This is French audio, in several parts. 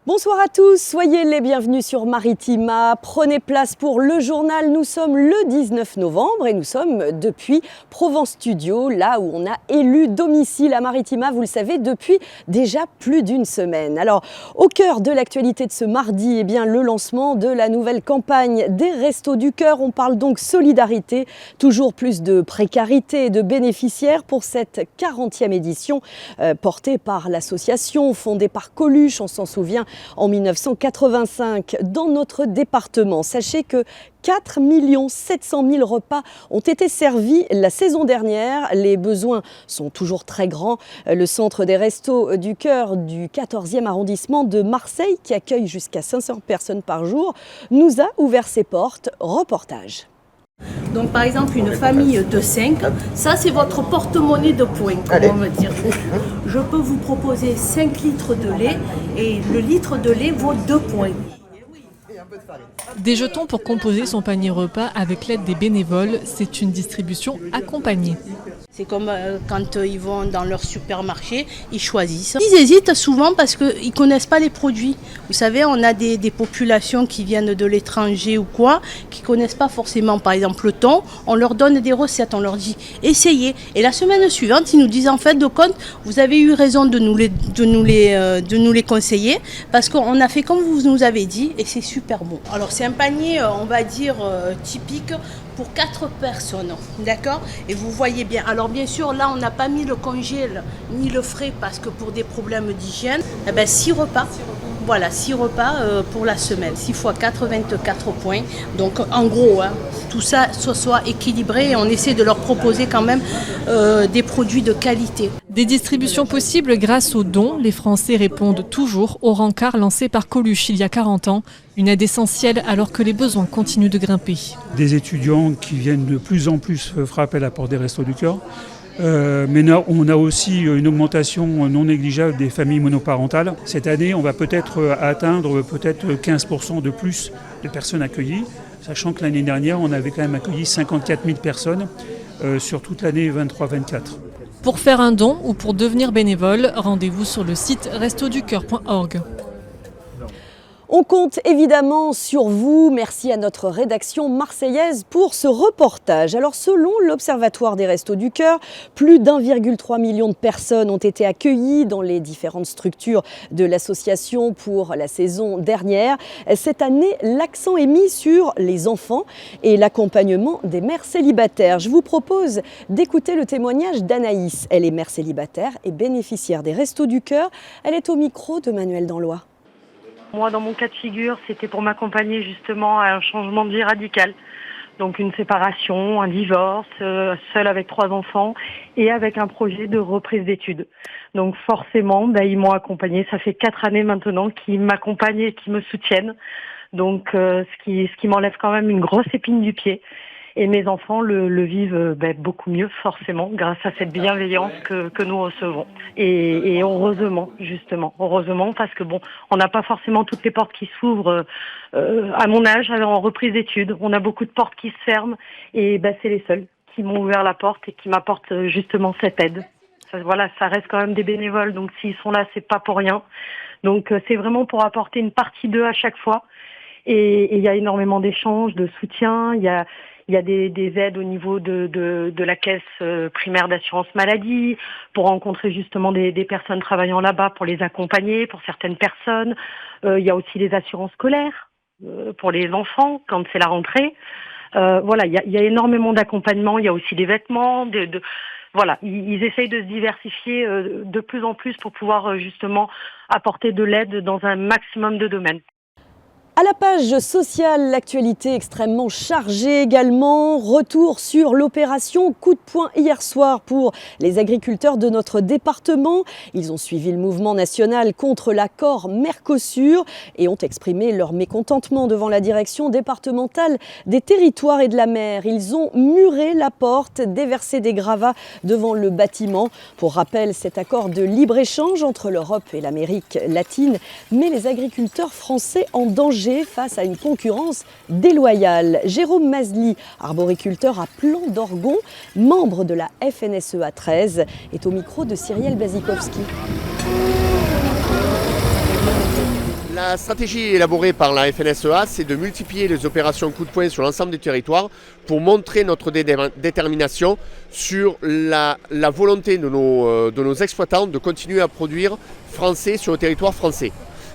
Bonsoir à tous, soyez les bienvenus sur Maritima. Prenez place pour le journal. Nous sommes le 19 novembre et nous sommes depuis Provence Studio, là où on a élu domicile à Maritima, vous le savez, depuis déjà plus d'une semaine. Alors, au cœur de l'actualité de ce mardi, le lancement de la nouvelle campagne des Restos du Cœur. On parle donc solidarité, toujours plus de précarité et de bénéficiaires pour cette 40e édition portée par l'association, fondée par Coluche, on s'en souvient, en 1985 dans notre département. Sachez que 4 700 000 repas ont été servis la saison dernière. Les besoins sont toujours très grands. Le centre des Restos du Cœur du 14e arrondissement de Marseille, qui accueille jusqu'à 500 personnes par jour, nous a ouvert ses portes. Reportage. Donc par exemple une famille de 5, ça c'est votre porte-monnaie de points, on va dire. Je peux vous proposer 5 litres de lait et le litre de lait vaut 2 points. Des jetons pour composer son panier repas avec l'aide des bénévoles, c'est une distribution accompagnée. C'est comme quand ils vont dans leur supermarché, ils choisissent. Ils hésitent souvent parce qu'ils ne connaissent pas les produits. Vous savez, on a des populations qui viennent de l'étranger ou quoi, qui ne connaissent pas forcément par exemple le thon. On leur donne des recettes, on leur dit essayez. Et la semaine suivante, ils nous disent en fait de compte, vous avez eu raison de nous les conseiller parce qu'on a fait comme vous nous avez dit et c'est super bon. Alors c'est un panier, on va dire, typique pour 4 personnes, d'accord? Et vous voyez bien, alors bien sûr, là, on n'a pas mis le congèle ni le frais parce que pour des problèmes d'hygiène, 6 repas. Voilà, 6 repas pour la semaine. 6 x 4, 24 points. Donc, en gros, tout ça soit équilibré et on essaie de leur proposer quand même des produits de qualité. Des distributions possibles grâce aux dons. Les Français répondent toujours au rencard lancé par Coluche il y a 40 ans. Une aide essentielle alors que les besoins continuent de grimper. Des étudiants qui viennent de plus en plus frapper à la porte des Restos du Cœur. Mais on a aussi une augmentation non négligeable des familles monoparentales. Cette année, on va peut-être atteindre 15% de plus de personnes accueillies, sachant que l'année dernière, on avait quand même accueilli 54 000 personnes sur toute l'année 23-24. Pour faire un don ou pour devenir bénévole, rendez-vous sur le site restoducoeur.org. On compte évidemment sur vous. Merci à notre rédaction marseillaise pour ce reportage. Alors selon l'Observatoire des Restos du Cœur, plus d'1,3 million de personnes ont été accueillies dans les différentes structures de l'association pour la saison dernière. Cette année, l'accent est mis sur les enfants et l'accompagnement des mères célibataires. Je vous propose d'écouter le témoignage d'Anaïs. Elle est mère célibataire et bénéficiaire des Restos du Cœur. Elle est au micro de Manuel Danlois. Moi, dans mon cas de figure, c'était pour m'accompagner justement à un changement de vie radical. Donc une séparation, un divorce, seule avec 3 enfants et avec un projet de reprise d'études. Donc forcément, ils m'ont accompagnée. Ça fait 4 années maintenant qu'ils m'accompagnent et qu'ils me soutiennent. Donc ce qui m'enlève quand même une grosse épine du pied. Et mes enfants le vivent beaucoup mieux, forcément, grâce à cette bienveillance que nous recevons. Et heureusement, justement. Heureusement, parce que on n'a pas forcément toutes les portes qui s'ouvrent à mon âge, en reprise d'études. On a beaucoup de portes qui se ferment. Et c'est les seuls qui m'ont ouvert la porte et qui m'apportent justement cette aide. Ça reste quand même des bénévoles. Donc s'ils sont là, c'est pas pour rien. Donc c'est vraiment pour apporter une partie d'eux à chaque fois. Et il y a énormément d'échanges, de soutien. Il y a des aides au niveau de la caisse primaire d'assurance maladie pour rencontrer justement des personnes travaillant là-bas pour les accompagner, pour certaines personnes. Il y a aussi les assurances scolaires pour les enfants quand c'est la rentrée. Il y a énormément d'accompagnement. Il y a aussi des vêtements. Ils essayent de se diversifier de plus en plus pour pouvoir justement apporter de l'aide dans un maximum de domaines. À la page sociale, l'actualité extrêmement chargée également. Retour sur l'opération coup de poing hier soir pour les agriculteurs de notre département. Ils ont suivi le mouvement national contre l'accord Mercosur et ont exprimé leur mécontentement devant la direction départementale des territoires et de la mer. Ils ont muré la porte, déversé des gravats devant le bâtiment. Pour rappel, cet accord de libre-échange entre l'Europe et l'Amérique latine met les agriculteurs français en danger face à une concurrence déloyale. Jérôme Mazli, arboriculteur à Plan d'Orgon, membre de la FNSEA 13, est au micro de Cyrielle Bazikowski. La stratégie élaborée par la FNSEA, c'est de multiplier les opérations coup de poing sur l'ensemble des territoires pour montrer notre détermination sur la volonté de nos exploitants de continuer à produire français sur le territoire français.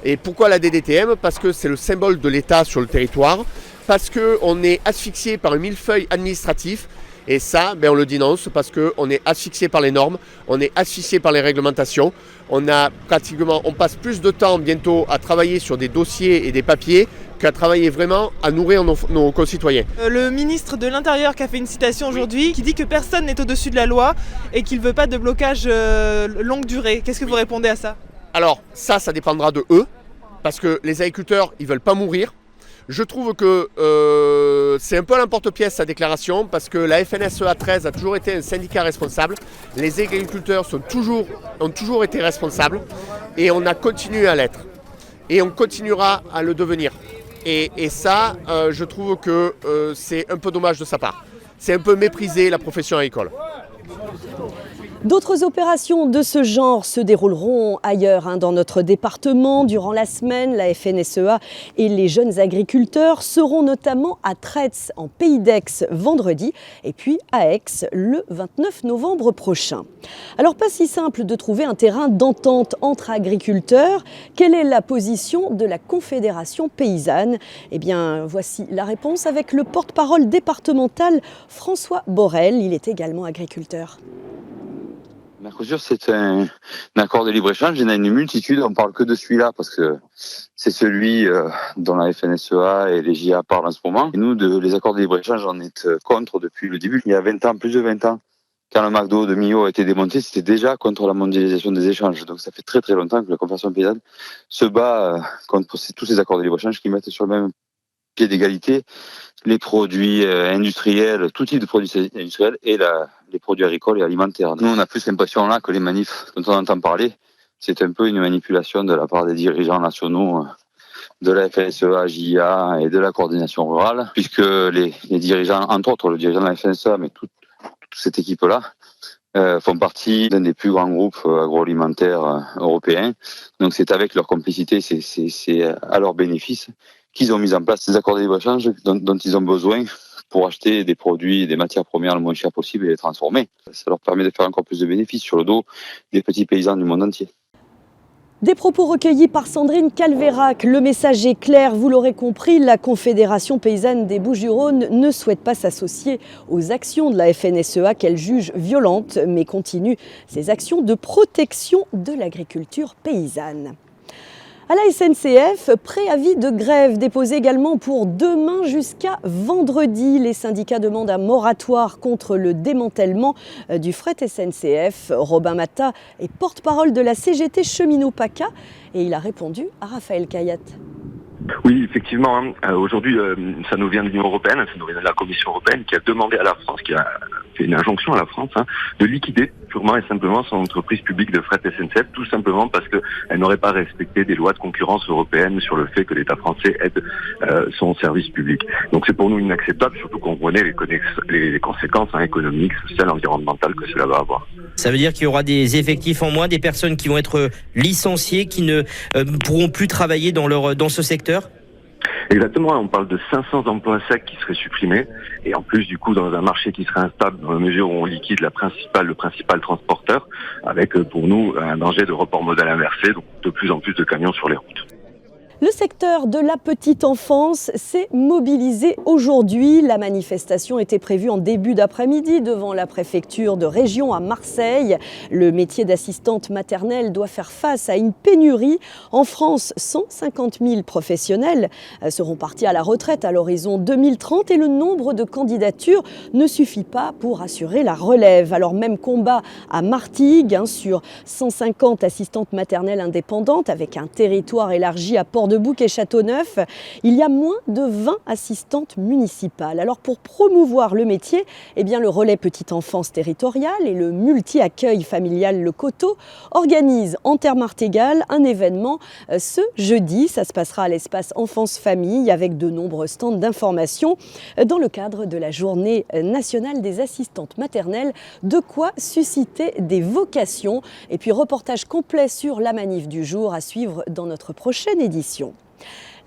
Et pourquoi la DDTM? Parce que c'est le symbole de l'État sur le territoire, parce qu'on est asphyxié par un millefeuille administratif. Et ça, on le dénonce parce qu'on est asphyxié par les normes, on est asphyxié par les réglementations. On passe plus de temps bientôt à travailler sur des dossiers et des papiers qu'à travailler vraiment à nourrir nos concitoyens. Le ministre de l'Intérieur qui a fait une citation aujourd'hui qui dit que personne n'est au-dessus de la loi et qu'il ne veut pas de blocage longue durée. Qu'est-ce que vous répondez à ça? Alors ça dépendra de eux, parce que les agriculteurs, ils ne veulent pas mourir. Je trouve que c'est un peu à l'emporte-pièce sa déclaration, parce que la FNSEA 13 a toujours été un syndicat responsable. Les agriculteurs ont toujours été responsables et on a continué à l'être. Et on continuera à le devenir. Et ça, je trouve que c'est un peu dommage de sa part. C'est un peu mépriser la profession agricole. D'autres opérations de ce genre se dérouleront ailleurs dans notre département. Durant la semaine, la FNSEA et les jeunes agriculteurs seront notamment à Traits, en Pays d'Aix, vendredi, et puis à Aix, le 29 novembre prochain. Alors, pas si simple de trouver un terrain d'entente entre agriculteurs. Quelle est la position de la Confédération paysanne? Eh bien, voici la réponse avec le porte-parole départemental François Borel. Il est également agriculteur. Mercosur, c'est un accord de libre-échange. Il y en a une multitude, on parle que de celui-là parce que c'est celui dont la FNSEA et les JA parlent en ce moment. Et nous, les accords de libre-échange, on est contre depuis le début. Il y a 20 ans, plus de 20 ans, quand le McDo de Millau a été démonté, c'était déjà contre la mondialisation des échanges. Donc ça fait très très longtemps que la Confédération paysanne se bat contre tous ces accords de libre-échange qui mettent sur le même pied d'égalité les produits industriels, tout type de produits industriels et les produits agricoles et alimentaires. Nous, on a plus l'impression là que les manifs dont on entend parler, c'est un peu une manipulation de la part des dirigeants nationaux de la FNSEA, JA et de la coordination rurale, puisque les dirigeants, entre autres le dirigeant de la FNSEA, mais toute cette équipe-là, font partie d'un des plus grands groupes agroalimentaires européens. Donc c'est avec leur complicité, c'est à leur bénéfice qu'ils ont mis en place ces accords de libre-échange dont ils ont besoin pour acheter des produits et des matières premières le moins cher possible et les transformer. Ça leur permet de faire encore plus de bénéfices sur le dos des petits paysans du monde entier. Des propos recueillis par Sandrine Calvérac. Le message est clair, vous l'aurez compris, la Confédération paysanne des Bouches-du-Rhône ne souhaite pas s'associer aux actions de la FNSEA qu'elle juge violentes, mais continue ses actions de protection de l'agriculture paysanne. À la SNCF, préavis de grève déposé également pour demain jusqu'à vendredi. Les syndicats demandent un moratoire contre le démantèlement du fret SNCF. Robin Matta est porte-parole de la CGT Cheminot PACA et il a répondu à Raphaël Cayat. Oui, effectivement. Aujourd'hui, ça nous vient de l'Union européenne, ça nous vient de la Commission européenne qui a demandé à la France, qui a fait une injonction à la France, de liquider purement et simplement son entreprise publique de fret SNCF, tout simplement parce qu'elle n'aurait pas respecté des lois de concurrence européennes sur le fait que l'État français aide son service public. Donc c'est pour nous inacceptable, surtout qu'on connaît les conséquences économiques, sociales, environnementales que cela va avoir. Ça veut dire qu'il y aura des effectifs en moins, des personnes qui vont être licenciées, qui ne pourront plus travailler dans ce secteur ? Exactement, on parle de 500 emplois secs qui seraient supprimés et en plus du coup dans un marché qui serait instable dans la mesure où on liquide le principal transporteur avec pour nous un danger de report modal inversé, donc de plus en plus de camions sur les routes. Le secteur de la petite enfance s'est mobilisé aujourd'hui. La manifestation était prévue en début d'après-midi devant la préfecture de région à Marseille. Le métier d'assistante maternelle doit faire face à une pénurie. En France, 150 000 professionnels seront partis à la retraite à l'horizon 2030 et le nombre de candidatures ne suffit pas pour assurer la relève. Alors même combat à Martigues sur 150 assistantes maternelles indépendantes avec un territoire élargi à Port-de-Bouc Bouc et Châteauneuf, il y a moins de 20 assistantes municipales. Alors pour promouvoir le métier, eh bien le relais Petite Enfance Territoriale et le multi-accueil familial Le Coteau organisent en Terre-Martégal un événement ce jeudi. Ça se passera à l'espace Enfance-Famille avec de nombreux stands d'information dans le cadre de la Journée nationale des assistantes maternelles. De quoi susciter des vocations. Et puis reportage complet sur la manif du jour à suivre dans notre prochaine édition.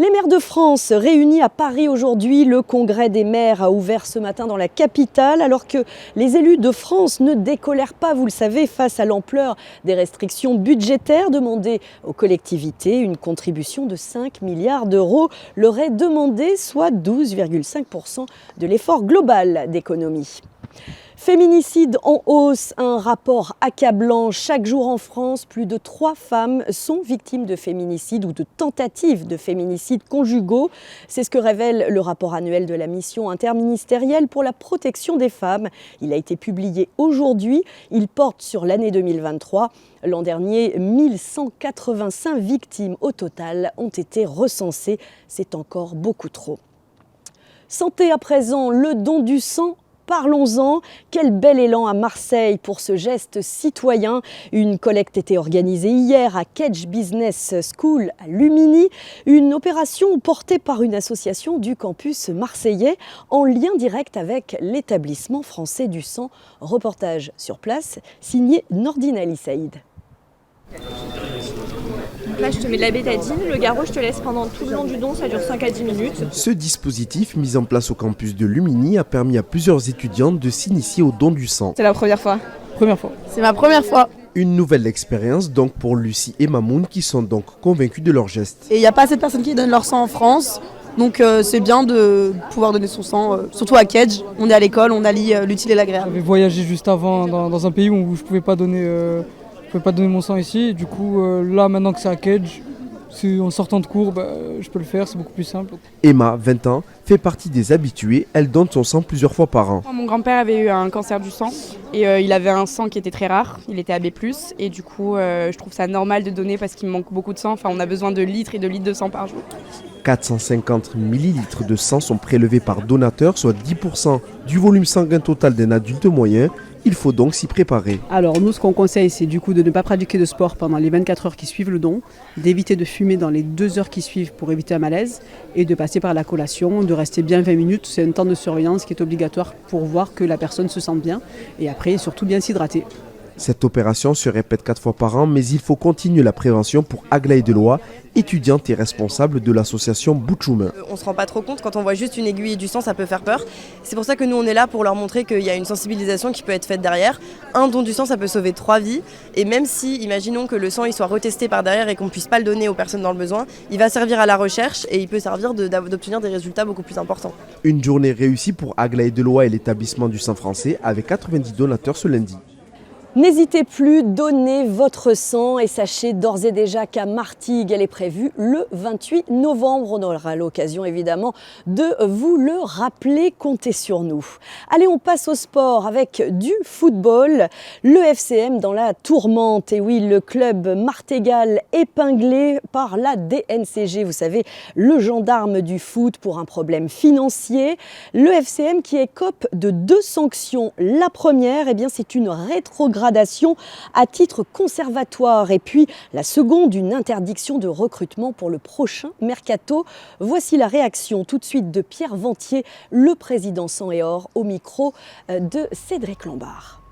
Les maires de France réunis à Paris aujourd'hui, le congrès des maires a ouvert ce matin dans la capitale alors que les élus de France ne décolèrent pas, vous le savez, face à l'ampleur des restrictions budgétaires demandées aux collectivités. Une contribution de 5 milliards d'euros leur est demandée, soit 12,5% de l'effort global d'économie. Féminicide en hausse, un rapport accablant. Chaque jour en France, plus de 3 femmes sont victimes de féminicide ou de tentatives de féminicide conjugaux. C'est ce que révèle le rapport annuel de la mission interministérielle pour la protection des femmes. Il a été publié aujourd'hui. Il porte sur l'année 2023. L'an dernier, 1185 victimes au total ont été recensées. C'est encore beaucoup trop. Santé à présent, le don du sang. Parlons-en, quel bel élan à Marseille pour ce geste citoyen. Une collecte était organisée hier à Kedge Business School à Lumini. Une opération portée par une association du campus marseillais en lien direct avec l'établissement français du sang. Reportage sur place, signé Nordine Ali Saïd. Donc là, je te mets de la bétadine, le garrot, je te laisse pendant tout le long du don, ça dure 5 à 10 minutes. Ce dispositif, mis en place au campus de Lumini, a permis à plusieurs étudiantes de s'initier au don du sang. C'est la première fois. C'est ma première fois. Une nouvelle expérience donc pour Lucie et Mamoun qui sont donc convaincus de leur geste. Et il n'y a pas assez de personnes qui donnent leur sang en France, donc c'est bien de pouvoir donner son sang, surtout à Kedge. On est à l'école, on allie l'utile et l'agréable. J'avais voyagé juste avant dans un pays où je ne pouvais pas donner mon sang ici, et du coup là maintenant que c'est à Kedge, en sortant de cours, je peux le faire, c'est beaucoup plus simple. Emma, 20 ans, fait partie des habitués, elle donne son sang plusieurs fois par an. Mon grand-père avait eu un cancer du sang et il avait un sang qui était très rare, il était AB+, et du coup je trouve ça normal de donner parce qu'il me manque beaucoup de sang, on a besoin de litres et de litres de sang par jour. 450 millilitres de sang sont prélevés par donateur, soit 10% du volume sanguin total d'un adulte moyen. Il faut donc s'y préparer. Alors nous, ce qu'on conseille, c'est du coup de ne pas pratiquer de sport pendant les 24 heures qui suivent le don, d'éviter de fumer dans les 2 heures qui suivent pour éviter un malaise et de passer par la collation, de rester bien 20 minutes. C'est un temps de surveillance qui est obligatoire pour voir que la personne se sente bien et après surtout bien s'hydrater. Cette opération se répète 4 fois par an, mais il faut continuer la prévention pour Aglaé Deloy, étudiante et responsable de l'association Boutchoum. On ne se rend pas trop compte, quand on voit juste une aiguille et du sang, ça peut faire peur. C'est pour ça que nous, on est là pour leur montrer qu'il y a une sensibilisation qui peut être faite derrière. Un don du sang, ça peut sauver 3 vies. Et même si, imaginons que le sang il soit retesté par derrière et qu'on ne puisse pas le donner aux personnes dans le besoin, il va servir à la recherche et il peut servir d'obtenir des résultats beaucoup plus importants. Une journée réussie pour Aglaé Deloy et l'établissement du sang français avec 90 donateurs ce lundi. N'hésitez plus, donnez votre sang et sachez d'ores et déjà qu'à Martigues, elle est prévue le 28 novembre. On aura l'occasion évidemment de vous le rappeler, comptez sur nous. Allez, on passe au sport avec du football. Le FCM dans la tourmente. Et oui, le club martégal épinglé par la DNCG, vous savez, le gendarme du foot pour un problème financier. Le FCM qui écope de 2 sanctions. La première, eh bien, c'est une rétrogradation à titre conservatoire et puis la seconde, une interdiction de recrutement pour le prochain mercato. Voici la réaction tout de suite de Pierre Ventier, le président Sang et Or, au micro de Cédric Lombard.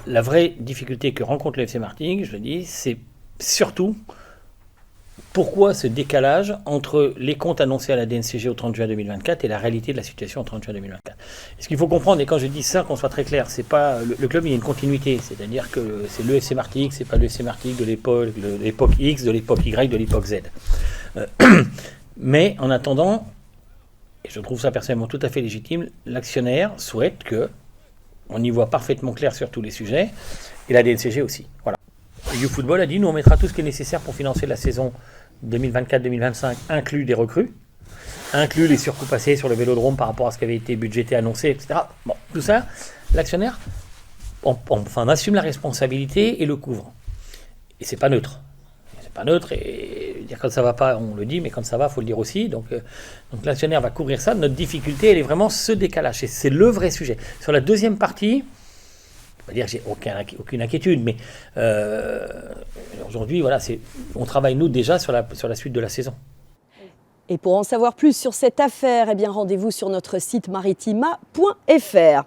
La vraie difficulté que rencontre le FC Martigues, je le dis, c'est surtout pourquoi ce décalage entre les comptes annoncés à la DNCG au 30 juin 2024 et la réalité de la situation au 30 juin 2024. Et ce qu'il faut comprendre, et quand je dis ça, qu'on soit très clair, c'est pas le club, il y a une continuité, c'est-à-dire que c'est le FC Martigues, c'est pas le FC Martigues de l'époque X, de l'époque Y, de l'époque Z. Mais en attendant, et je trouve ça personnellement tout à fait légitime, l'actionnaire souhaite que on y voit parfaitement clair sur tous les sujets, et la DNCG aussi. Voilà. YouFootball a dit, nous on mettra tout ce qui est nécessaire pour financer la saison 2024-2025, inclus des recrues, inclus les surcoûts passés sur le vélodrome par rapport à ce qui avait été budgété, annoncé, etc. Bon, tout ça, l'actionnaire on assume la responsabilité et le couvre. Et c'est pas neutre. pas neutre. Et dire quand ça va pas, on le dit, mais quand ça va, faut le dire aussi. Donc l'actionnaire va couvrir ça. Notre difficulté, elle est vraiment ce décalage. Et c'est le vrai sujet. Sur la deuxième partie, je ne vais pas dire que j'ai aucune inquiétude, mais aujourd'hui, voilà, on travaille nous déjà sur la suite de la saison. Et pour en savoir plus sur cette affaire, eh bien rendez-vous sur notre site maritima.fr.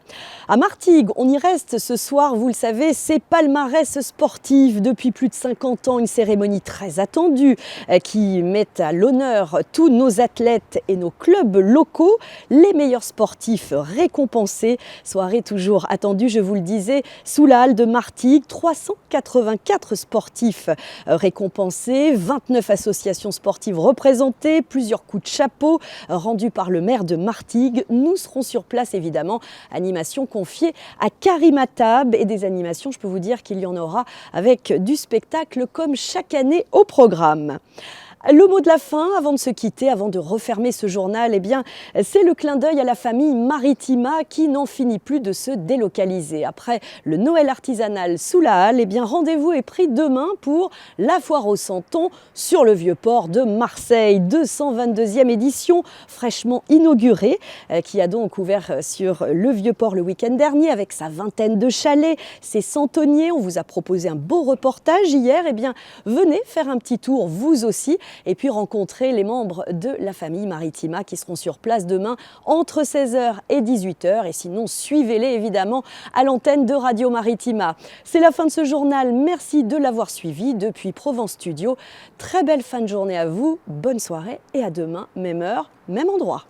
À Martigues, on y reste ce soir, vous le savez, c'est palmarès sportif. Depuis plus de 50 ans, une cérémonie très attendue qui met à l'honneur tous nos athlètes et nos clubs locaux, les meilleurs sportifs récompensés. Soirée toujours attendue, je vous le disais, sous la halle de Martigues, 384 sportifs récompensés, 29 associations sportives représentées, plusieurs coups de chapeau rendus par le maire de Martigues. Nous serons sur place évidemment, animation confiée à Karim Attab et des animations, je peux vous dire qu'il y en aura avec du spectacle comme chaque année au programme. Le mot de la fin, avant de se quitter, avant de refermer ce journal, eh bien, c'est le clin d'œil à la famille Maritima qui n'en finit plus de se délocaliser. Après le Noël artisanal sous la halle, eh bien, rendez-vous est pris demain pour la foire au Santon sur le Vieux-Port de Marseille. 222e édition fraîchement inaugurée qui a donc ouvert sur le Vieux-Port le week-end dernier avec sa vingtaine de chalets, ses santonniers. On vous a proposé un beau reportage hier. Eh bien, venez faire un petit tour vous aussi et puis rencontrer les membres de la famille Maritima qui seront sur place demain entre 16h et 18h. Et sinon, suivez-les évidemment à l'antenne de Radio Maritima. C'est la fin de ce journal. Merci de l'avoir suivi depuis Provence Studio. Très belle fin de journée à vous, bonne soirée et à demain, même heure, même endroit.